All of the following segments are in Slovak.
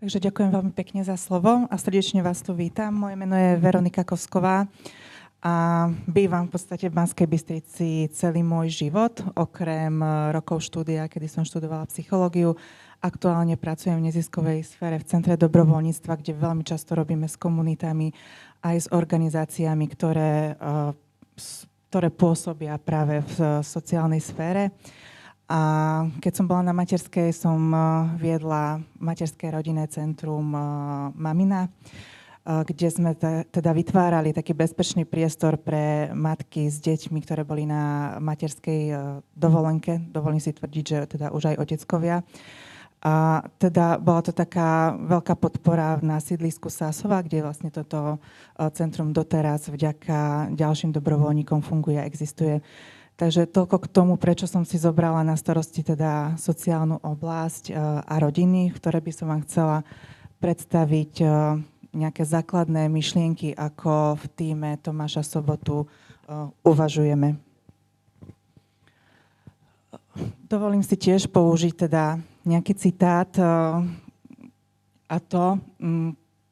Takže ďakujem veľmi pekne za slovo a srdečne vás tu vítam. Moje meno je Veronika Kosková a bývam v podstate v Banskej Bystrici celý môj život, okrem rokov štúdia, kedy som študovala psychológiu. Aktuálne pracujem v neziskovej sfére v Centre dobrovoľníctva, kde veľmi často robíme s komunitami aj s organizáciami, ktoré pôsobia práve v sociálnej sfére. A keď som bola na materskej, som viedla materské rodinné centrum Mamina, kde sme teda vytvárali taký bezpečný priestor pre matky s deťmi, ktoré boli na materskej dovolenke. Dovolím si tvrdiť, že teda už aj oteckovia. A teda bola to taká veľká podpora na sídlisku Sásova, kde vlastne toto centrum doteraz vďaka ďalším dobrovoľníkom funguje a existuje. Takže toľko k tomu, prečo som si zobrala na starosti teda sociálnu oblasť a rodiny, v ktorej by som vám chcela predstaviť nejaké základné myšlienky, ako v tíme Tomáša Sobotu uvažujeme. Dovolím si tiež použiť teda nejaký citát, a to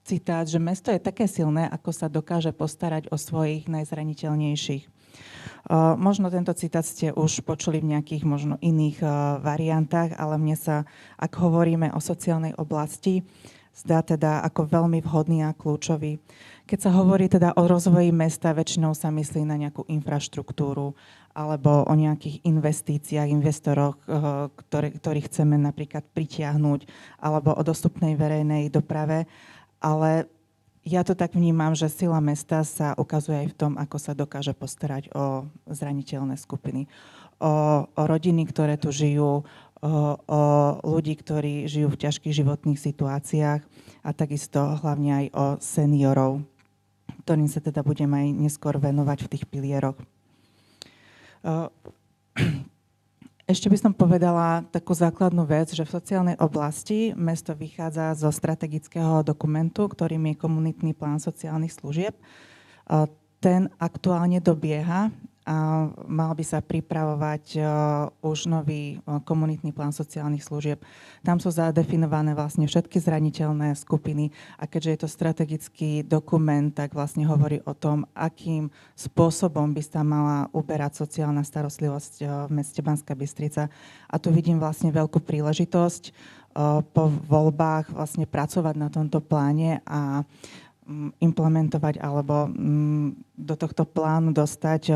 citát, že mesto je také silné, ako sa dokáže postarať o svojich najzraniteľnejších. Možno tento citát ste už počuli v nejakých možno iných variantách, ale mne sa, ak hovoríme o sociálnej oblasti, zdá teda ako veľmi vhodný a kľúčový. Keď sa hovorí teda o rozvoji mesta, väčšinou sa myslí na nejakú infraštruktúru alebo o nejakých investíciách, investoroch, ktorých chceme napríklad pritiahnuť, alebo o dostupnej verejnej doprave, ale ja to tak vnímam, že sila mesta sa ukazuje aj v tom, ako sa dokáže postarať o zraniteľné skupiny. O rodiny, ktoré tu žijú, o ľudí, ktorí žijú v ťažkých životných situáciách a takisto hlavne aj o seniorov, ktorým sa teda budem aj neskôr venovať v tých pilieroch. Ešte by som povedala takú základnú vec, že v sociálnej oblasti mesto vychádza zo strategického dokumentu, ktorým je komunitný plán sociálnych služieb. Ten aktuálne dobieha a mal by sa pripravovať už nový komunitný plán sociálnych služieb. Tam sú zadefinované vlastne všetky zraniteľné skupiny a keďže je to strategický dokument, tak vlastne hovorí o tom, akým spôsobom by sa mala uberať sociálna starostlivosť v meste Banská Bystrica. A tu vidím vlastne veľkú príležitosť po voľbách vlastne pracovať na tomto pláne a implementovať alebo do tohto plánu dostať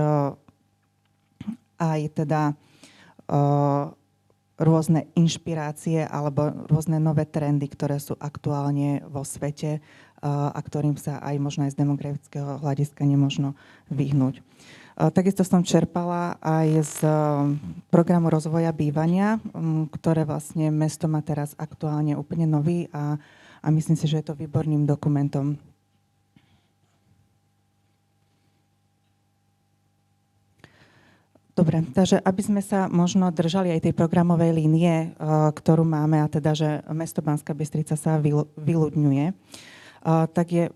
aj teda rôzne inšpirácie alebo rôzne nové trendy, ktoré sú aktuálne vo svete a ktorým sa aj možno aj z demografického hľadiska nemožno vyhnúť. Takisto som čerpala aj z programu rozvoja bývania, ktoré vlastne mesto má teraz aktuálne úplne nový a myslím si, že je to výborným dokumentom. Dobre, takže aby sme sa možno držali aj tej programovej línie, ktorú máme, a teda, že mesto Banská Bystrica sa vyľudňuje, tak je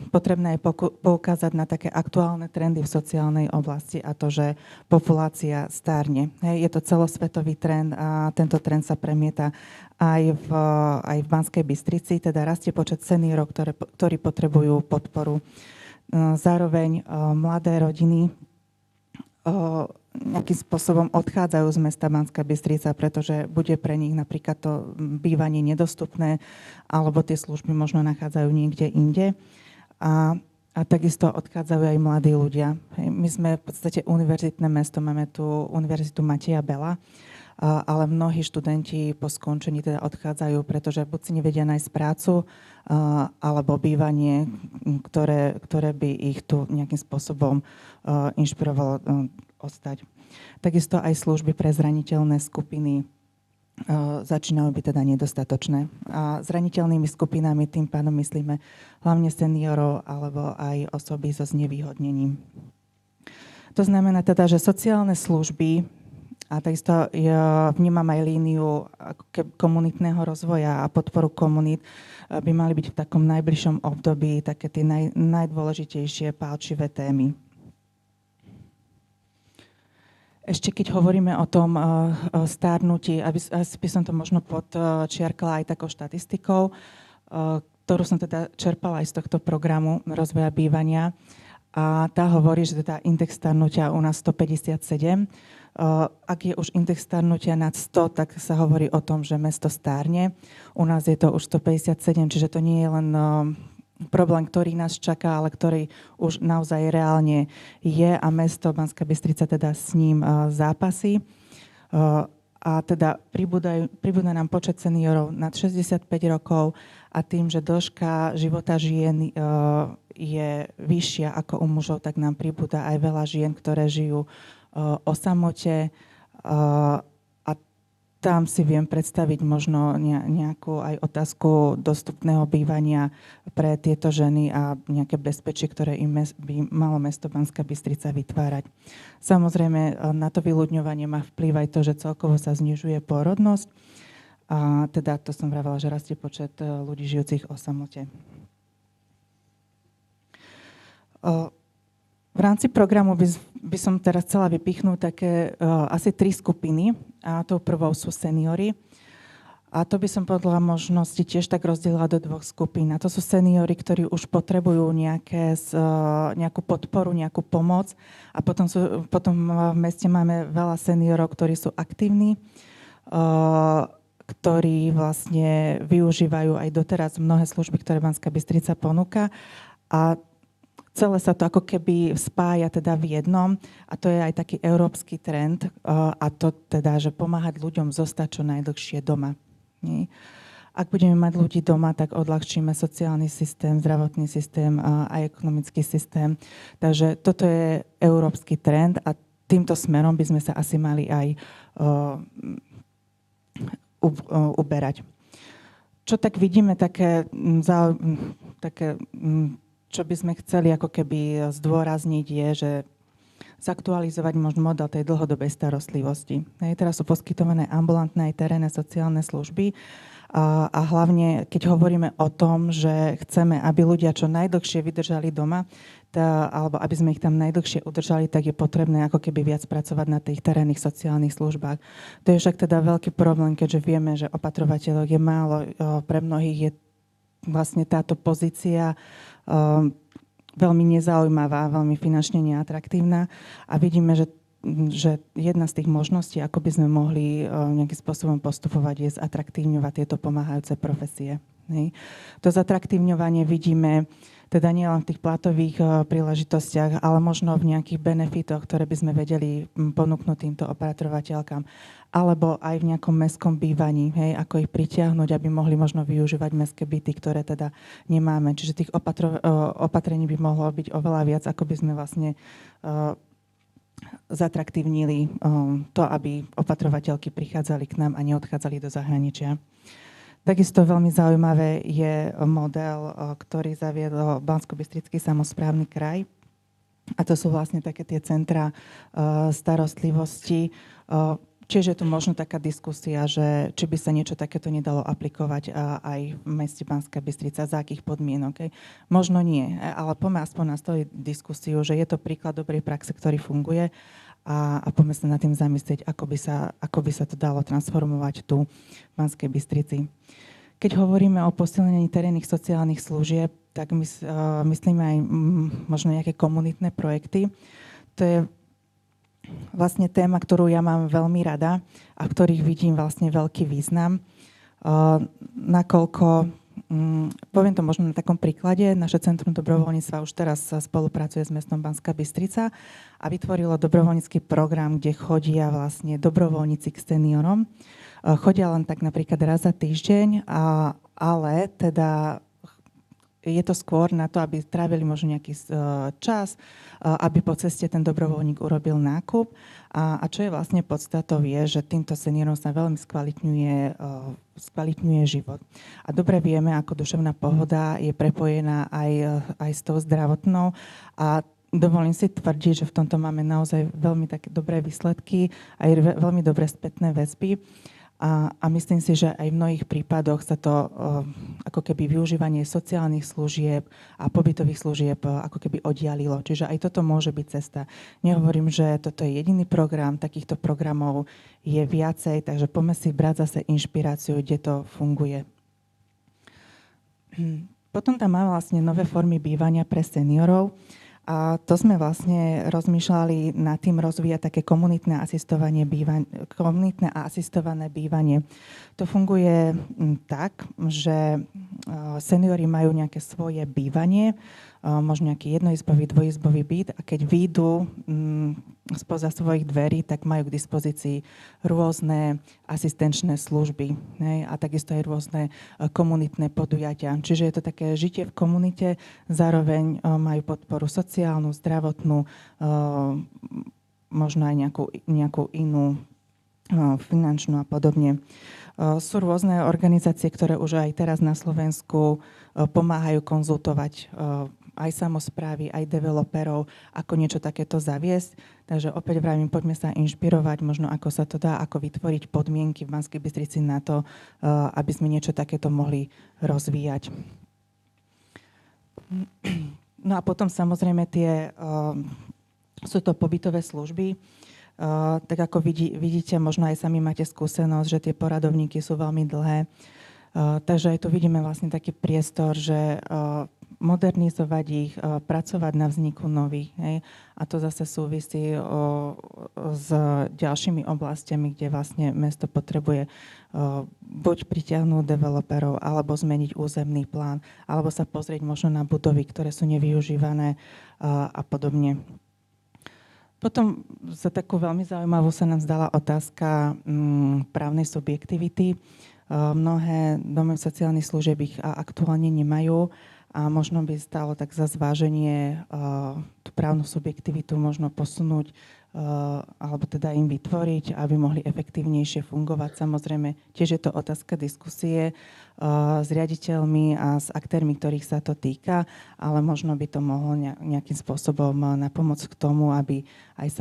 potrebné poukázať na také aktuálne trendy v sociálnej oblasti a to, že populácia stárne. Je to celosvetový trend a tento trend sa premieta aj v Banskej Bystrici, teda rastie počet seniorov, ktorí potrebujú podporu. Zároveň mladé rodiny nejakým spôsobom odchádzajú z mesta Banská Bystrica, pretože bude pre nich napríklad to bývanie nedostupné alebo tie služby možno nachádzajú niekde inde. A takisto odchádzajú aj mladí ľudia. My sme v podstate univerzitné mesto, máme tu Univerzitu Mateja Bela, ale mnohí študenti po skončení teda odchádzajú, pretože buď si nevedia nájsť prácu, alebo bývanie, ktoré by ich tu nejakým spôsobom inšpirovalo ostať. Takisto aj služby pre zraniteľné skupiny začínajú byť teda nedostatočné. A zraniteľnými skupinami tým pádom myslíme hlavne seniorov alebo aj osoby so znevýhodnením. To znamená teda, že sociálne služby a takisto vnímam aj líniu komunitného rozvoja a podporu komunít by mali byť v takom najbližšom období také tie najdôležitejšie pálčivé témy. Ešte keď hovoríme o tom stárnutí, asi by som to možno podčiarkala aj takou štatistikou, ktorú som teda čerpala aj z tohto programu rozvoja bývania. A tá hovorí, že teda index starnutia u nás 157. Ak je už index starnutia nad 100, tak sa hovorí o tom, že mesto stárne. U nás je to už 157, čiže to nie je len problém, ktorý nás čaká, ale ktorý už naozaj reálne je a mesto Banská Bystrica teda s ním zápasí. A teda pribúda nám počet seniorov nad 65 rokov a tým, že dĺžka života žien je vyššia ako u mužov, tak nám pribúda aj veľa žien, ktoré žijú o samote a tam si viem predstaviť možno nejakú aj otázku dostupného bývania pre tieto ženy a nejaké bezpečie, ktoré im by malo mesto Banská Bystrica vytvárať. Samozrejme, na to vyľudňovanie má vplyv aj to, že celkovo sa znižuje pôrodnosť a teda to som vravela, že rastie počet ľudí žijúcich o samote. V rámci programu by som teraz chcela vypichnúť také asi 3 skupiny. A tou prvou sú seniory. A to by som podľa možnosti tiež tak rozdelila do 2 skupín. A to sú seniory, ktorí už potrebujú nejakú podporu, nejakú pomoc. A potom v meste máme veľa seniorov, ktorí sú aktívni, ktorí vlastne využívajú aj doteraz mnohé služby, ktoré Banská Bystrica ponúka. A celé sa to ako keby spája teda v jednom a to je aj taký európsky trend a to teda, že pomáhať ľuďom zostať čo najdlhšie doma. Nie? Ak budeme mať ľudí doma, tak odľahčíme sociálny systém, zdravotný systém a ekonomický systém. Takže toto je európsky trend a týmto smerom by sme sa asi mali aj uberať. Čo tak vidíme také čo by sme chceli ako keby zdôrazniť je, že zaktualizovať možno model tej dlhodobej starostlivosti. Teraz sú poskytované ambulantné aj terénne sociálne služby a hlavne, keď hovoríme o tom, že chceme, aby ľudia čo najdlhšie vydržali doma, alebo aby sme ich tam najdlhšie udržali, tak je potrebné ako keby viac pracovať na tých terénnych sociálnych službách. To je však teda veľký problém, keďže vieme, že opatrovateľov je málo, pre mnohých je vlastne táto pozícia veľmi nezaujímavá, veľmi finančne neatraktívna a vidíme, že jedna z tých možností, ako by sme mohli nejakým spôsobom postupovať, je zatraktívňovať tieto pomáhajúce profesie. To zatraktívňovanie vidíme teda nielen v tých platových príležitostiach, ale možno v nejakých benefitoch, ktoré by sme vedeli ponúknuť týmto opatrovateľkám, alebo aj v nejakom mestskom bývaní, ako ich pritiahnuť, aby mohli možno využívať mestské byty, ktoré teda nemáme. Čiže tých opatrení by mohlo byť oveľa viac, ako by sme vlastne zatraktívnili to, aby opatrovateľky prichádzali k nám a neodchádzali do zahraničia. Takisto veľmi zaujímavé je model, ktorý zaviedol Banskobystrický samosprávny kraj. A to sú vlastne také tie centra starostlivosti. Čiže je tu možno taká diskusia, že či by sa niečo takéto nedalo aplikovať aj v meste Banská Bystrica, za akých podmienok. Možno nie, ale poďme aspoň nastoliť diskusiu, že je to príklad dobrej praxe, ktorý funguje a poďme sa nad tým zamyslieť, ako by sa to dalo transformovať tu v Banskej Bystrici. Keď hovoríme o posilnení terénnych sociálnych služieb, tak myslíme aj možno nejaké komunitné projekty. To je vlastne téma, ktorú ja mám veľmi rada a v ktorých vidím vlastne veľký význam. Nakoľko, poviem to možno na takom príklade, naše Centrum dobrovoľníctva už teraz spolupracuje s mestom Banská Bystrica a vytvorilo dobrovoľnícky program, kde chodia vlastne dobrovoľníci k seniorom. Chodia len tak napríklad raz za týždeň, ale teda je to skôr na to, aby trávili možno nejaký čas, aby po ceste ten dobrovoľník urobil nákup. A čo je vlastne podstatou je, že týmto seniorom sa veľmi skvalitňuje život. A dobre vieme, ako duševná pohoda je prepojená aj s tou zdravotnou. A dovolím si tvrdiť, že v tomto máme naozaj veľmi také dobré výsledky, aj veľmi dobré spätné väzby. A myslím si, že aj v mnohých prípadoch sa to ako keby využívanie sociálnych služieb a pobytových služieb ako keby oddialilo. Čiže aj toto môže byť cesta. Nehovorím, že toto je jediný program, takýchto programov je viacej, takže poďme si brať zase inšpiráciu, kde to funguje. Potom tam máme vlastne nové formy bývania pre seniorov. A to sme vlastne rozmýšľali nad tým rozvíjať také komunitné a asistované bývanie. To funguje tak, že seniori majú nejaké svoje bývanie, možno nejaký jednoizbový, dvojizbový byt a keď výjdu spoza svojich dverí, tak majú k dispozícii rôzne asistenčné služby, a takisto aj rôzne komunitné podujatia. Čiže je to také žitie v komunite, zároveň majú podporu sociálnu, zdravotnú, možno aj nejakú inú finančnú a podobne. Sú rôzne organizácie, ktoré už aj teraz na Slovensku pomáhajú konzultovať aj samosprávy, aj developerov, ako niečo takéto zaviesť. Takže opäť vravím, poďme sa inšpirovať, možno ako sa to dá, ako vytvoriť podmienky v Banskej Bystrici na to, aby sme niečo takéto mohli rozvíjať. No a potom samozrejme sú to pobytové služby. Tak ako vidíte, možno aj sami máte skúsenosť, že tie poradovníky sú veľmi dlhé. Takže aj tu vidíme vlastne taký priestor, že modernizovať ich, pracovať na vzniku nových. A to zase súvisí s ďalšími oblastiami, kde vlastne mesto potrebuje buď pritiahnuť developerov, alebo zmeniť územný plán, alebo sa pozrieť možno na budovy, ktoré sú nevyužívané a podobne. Potom za takú veľmi zaujímavú sa nám zdala otázka právnej subjektivity. Mnohé domy sociálnych služieb ich aktuálne nemajú a možno by stalo tak za zváženie tú právnu subjektivitu možno posunúť alebo teda im vytvoriť, aby mohli efektívnejšie fungovať. Samozrejme, tiež je to otázka diskusie s riaditeľmi a s aktérmi, ktorých sa to týka, ale možno by to mohlo nejakým spôsobom napomôcť k tomu, aby aj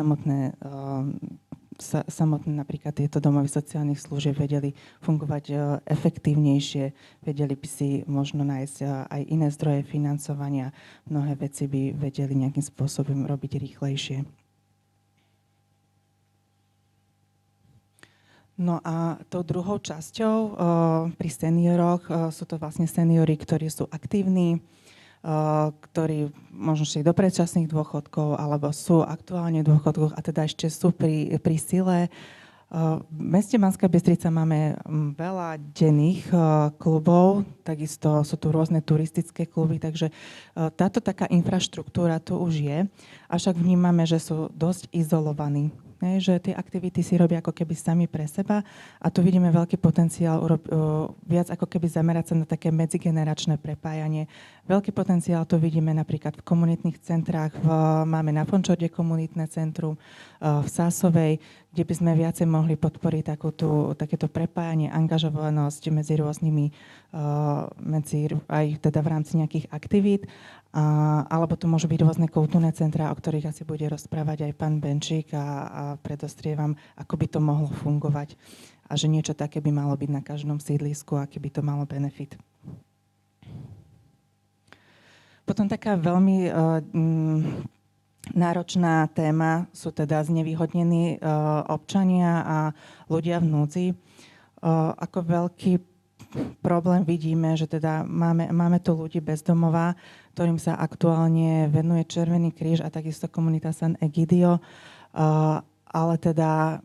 samotné napríklad tieto domovy sociálnych služieb vedeli fungovať efektívnejšie, vedeli by si možno nájsť aj iné zdroje financovania, mnohé veci by vedeli nejakým spôsobom robiť rýchlejšie. No a tou druhou časťou pri senioroch sú to vlastne seniori, ktorí sú aktívni, ktorí možno šli do predčasných dôchodkov alebo sú aktuálne v dôchodkoch a teda ešte sú pri sile. V meste Banská Bystrica máme veľa denných klubov, takisto sú tu rôzne turistické kluby, takže táto taká infraštruktúra tu už je, avšak vnímame, že sú dosť izolovaní. Že tie aktivity si robia ako keby sami pre seba a tu vidíme veľký potenciál viac ako keby zamerať sa na také medzigeneračné prepájanie. Veľký potenciál tu vidíme napríklad v komunitných centrách, máme na Fončorde komunitné centrum, v Sásovej, kde by sme viacej mohli podporiť takéto prepájanie, angažovanosť medzi rôznymi, aj teda v rámci nejakých aktivít. Alebo to môžu byť rôzne kultúrne centrá, o ktorých asi bude rozprávať aj pán Benčík a predostrievam, ako by to mohlo fungovať a že niečo také by malo byť na každom sídlisku, aký by to malo benefit. Potom taká veľmi náročná téma sú teda znevýhodnení občania a ľudia v núdzi. Ako veľký problém vidíme, že teda máme tu ľudí bez domova, ktorým sa aktuálne venuje Červený kríž a takisto komunita San Egidio, ale teda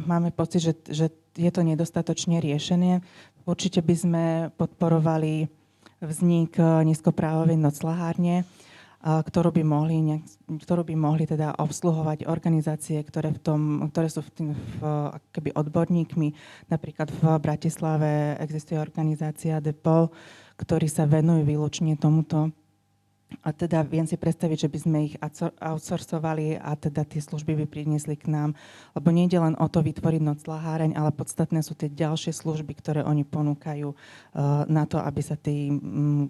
máme pocit, že je to nedostatočne riešenie. Určite by sme podporovali vznik nízkopráhovej nocľahárne, ktorú by mohli teda obsluhovať organizácie, ktoré sú akoby odborníkmi. Napríklad v Bratislave existuje organizácia DEPO, ktorí sa venujú výlučne tomuto. A teda viem si predstaviť, že by sme ich outsourcovali a teda tie služby by priniesli k nám. Lebo nie je len o to vytvoriť nocľaháreň, ale podstatné sú tie ďalšie služby, ktoré oni ponúkajú na to, aby sa tí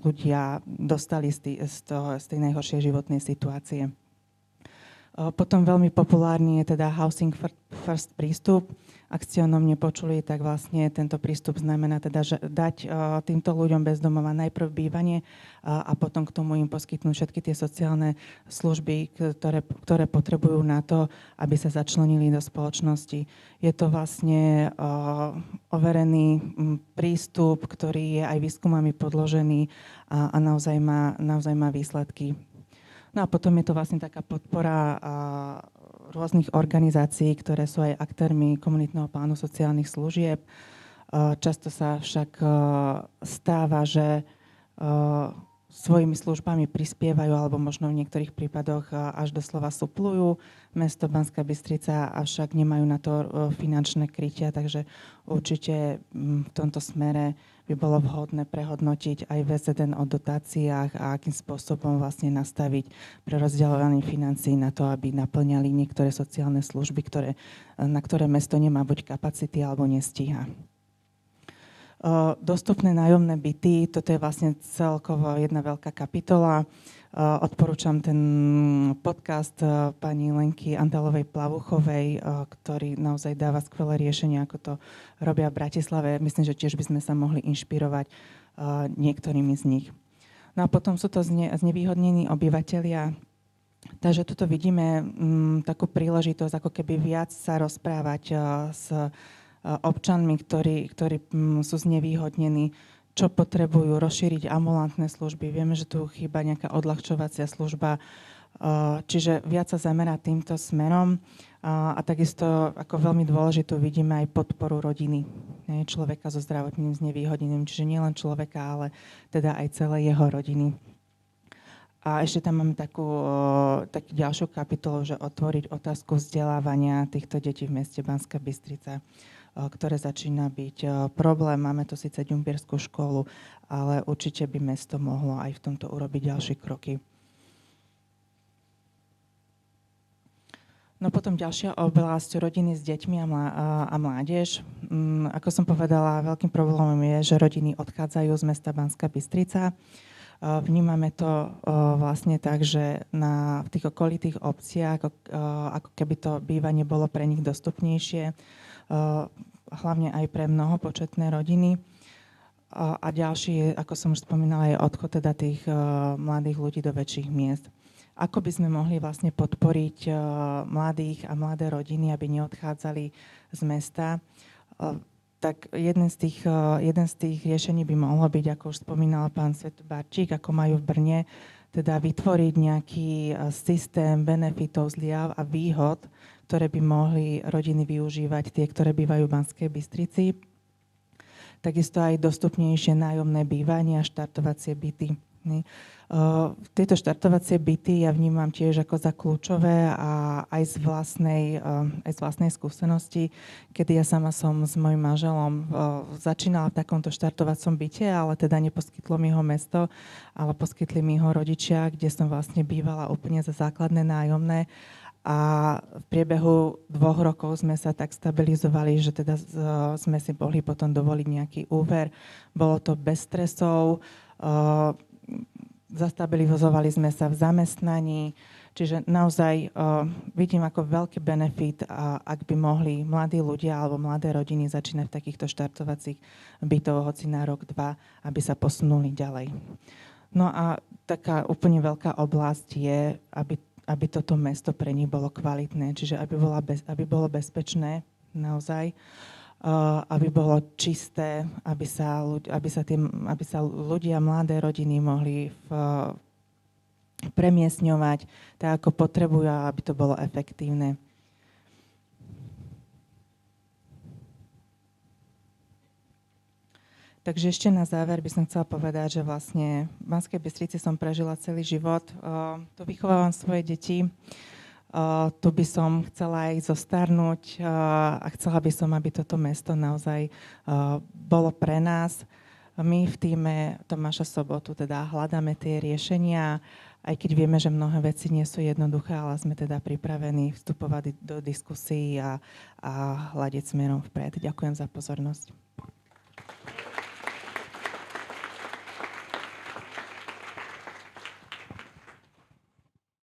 ľudia dostali z tej najhoršej životnej situácie. Potom veľmi populárny je teda Housing First prístup. Ak ste o ňom nepočuli, tak vlastne tento prístup znamená teda, že dať týmto ľuďom bez domova najprv bývanie a potom k tomu im poskytnúť všetky tie sociálne služby, ktoré potrebujú na to, aby sa začlenili do spoločnosti. Je to vlastne overený prístup, ktorý je aj výskumami podložený a naozaj má výsledky. No a potom je to vlastne taká podpora rôznych organizácií, ktoré sú aj aktérmi komunitného plánu sociálnych služieb. Často sa však stáva, že svojimi službami prispievajú alebo možno v niektorých prípadoch až doslova suplujú mesto Banská Bystrica, avšak nemajú na to finančné krytia, takže určite v tomto smere by bolo vhodné prehodnotiť aj VZN o dotáciách a akým spôsobom vlastne nastaviť prerozdeľovanie financií na to, aby naplňali niektoré sociálne služby, na ktoré mesto nemá buď kapacity alebo nestíha. Dostupné nájomné byty, toto je vlastne celkovo jedna veľká kapitola. Odporúčam ten podcast pani Lenky Andalovej Plavuchovej, ktorý naozaj dáva skvelé riešenie, ako to robia v Bratislave. Myslím, že tiež by sme sa mohli inšpirovať niektorými z nich. No a potom sú to znevýhodnení obyvatelia. Takže tuto vidíme takú príležitosť, ako keby viac sa rozprávať s občanmi, ktorí sú znevýhodnení, čo potrebujú, rozšíriť ambulantné služby. Vieme, že tu chýba nejaká odľahčovacia služba, čiže viac sa zamerať týmto smerom a takisto ako veľmi dôležitú vidíme aj podporu rodiny, človeka so zdravotným znevýhodnením, čiže nielen človeka, ale teda aj celé jeho rodiny. A ešte tam máme takú ďalšiu kapitolu, že otvoriť otázku vzdelávania týchto detí v meste Banská Bystrica, ktoré začína byť problém. Máme tu síce ďumbierskú školu, ale určite by mesto mohlo aj v tomto urobiť ďalšie kroky. No potom ďalšia oblasť, rodiny s deťmi a mládež. Ako som povedala, veľkým problémom je, že rodiny odchádzajú z mesta Banská Bystrica. Vnímame to vlastne tak, že v tých okolitých obciach, ako keby to bývanie bolo pre nich dostupnejšie, hlavne aj pre mnohopočetné rodiny. A ďalší, ako som už spomínala, je odchod teda tých mladých ľudí do väčších miest. Ako by sme mohli vlastne podporiť mladých a mladé rodiny, aby neodchádzali z mesta? Tak jeden z tých riešení by mohlo byť, ako už spomínal pán Svetobárčík, ako majú v Brne, teda vytvoriť nejaký systém benefitov, zliav a výhod, ktoré by mohli rodiny využívať, tie, ktoré bývajú v Banskej Bystrici. Takisto aj dostupnejšie nájomné bývanie a štartovacie byty. Tieto štartovacie byty ja vnímam tiež ako za kľúčové a aj z vlastnej skúsenosti, kedy ja sama som s mojím manželom začínala v takomto štartovacom byte, ale teda neposkytlo mi ho mesto, ale poskytli mi ho rodičia, kde som vlastne bývala úplne za základné nájomné. A v priebehu 2 rokov sme sa tak stabilizovali, že teda sme si mohli potom dovoliť nejaký úver. Bolo to bez stresov, zastabilizovali sme sa v zamestnaní, čiže naozaj vidím ako veľký benefit, ak by mohli mladí ľudia alebo mladé rodiny začínať v takýchto štartovacích bytov, hoci na rok, 2, aby sa posunuli ďalej. No a taká úplne veľká oblasť je, aby toto mesto pre nich bolo kvalitné, čiže aby bolo bezpečné naozaj, aby bolo čisté, aby sa ľudia, mladé rodiny mohli premiestňovať tak, ako potrebujú, aby to bolo efektívne. Takže ešte na záver by som chcela povedať, že vlastne v Banskej Bystrici som prežila celý život. Tu vychovávam svoje deti. Tu by som chcela aj zostarnúť a chcela by som, aby toto mesto naozaj bolo pre nás. My v týme Tomáša Sobotu teda hľadáme tie riešenia, aj keď vieme, že mnohé veci nie sú jednoduché, ale sme teda pripravení vstupovať do diskusí a hľadiť smerom vpred. Ďakujem za pozornosť.